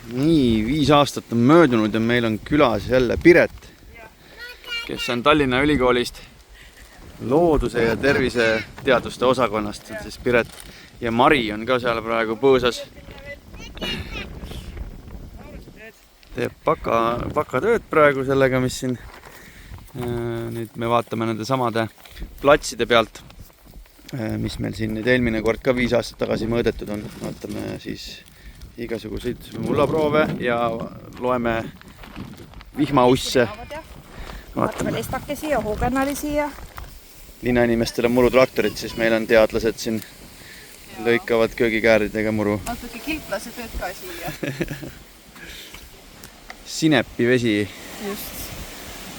Nii, 5 aastat on möödunud ja meil on külas jälle Piret, kes on Tallinna Ülikoolist looduse ja terviseteaduste osakonnast. Siis Piret ja Mari on ka seal praegu põõsas. Teeb bakatööd praegu sellega, mis siin. Nüüd me vaatame nende samade platside pealt, mis meil siin nüüd eelmine kord ka 5 aastat tagasi mõõdetud on. Vaatame siis igasuguseid mullaproove ja loeme vihmausse. Vaatame lestakesi ja hoogannalisi ja linnainimestel on murutraktorid, siis meil on teadlased siin lõikavad köögikääridega muru. natuke kilplase tööd ka siia. Sinepi vesi. Just.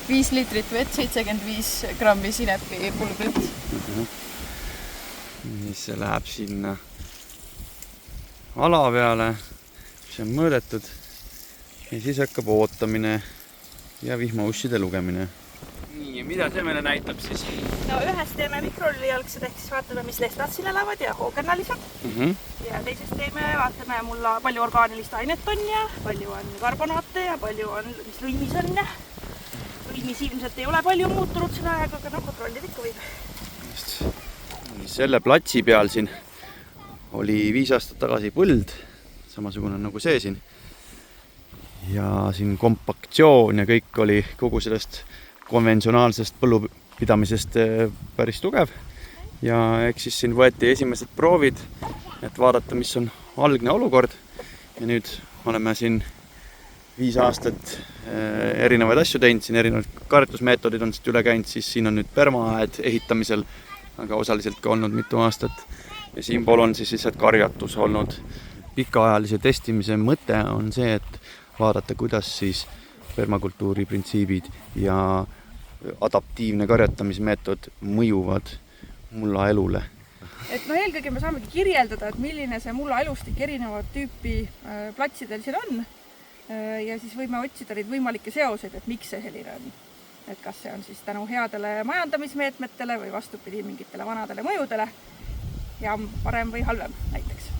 5 liitrit vett, 75 grammi sinepi pulbrit. Siis see läheb sinna ala peale, mis on mõõdetud. Ja siis hakkab ootamine ja vihmausside lugemine. Nii, mida see meile näitab siis? No ühes teeme mikrollijalgsed, ehk siis vaatame, mis lestad siin elavad ja hoogannalised. Ja teises teeme, vaatame mulla palju orgaanilist ainet on ja palju on karbonaate ja palju on, mis lõimis on ja lõimis ilmselt ei ole palju muutunud selle ajaga, aga kontrollida ikka võib. Selle platsi peal siin oli 5 aastat tagasi põld, samasugune nagu see siin. Ja siin kompaktsioon ja kõik oli kogu sellest konventsionaalsest põllupidamisest päris tugev. Ja eks siis siin võeti esimesed proovid, et vaadata, mis on algne olukord. Ja nüüd oleme siin 5 aastat erinevaid asju teinud, siin erinevad karjatusmeetodid on siit üle käinud, siis siin on nüüd permaaed ehitamisel, aga osaliselt ka olnud mitu aastat. Ja siinpool on siis lihtsalt karjatus olnud. Pikaajalise testimise mõte on see, et vaadata, kuidas siis permakultuuri printsiibid ja adaptiivne karjatamismeetod mõjuvad mulla elule. Et no eelkõige me saamegi kirjeldada, et milline see mulla elustik erinevat tüüpi platsidel siin on. Ja siis võime otsida neid võimalikke seoseid, et miks see selline on. Et kas see on siis tänu headele majandamismeetmetele või vastupidi mingitele vanadele mõjudele ja parem või halvem näiteks.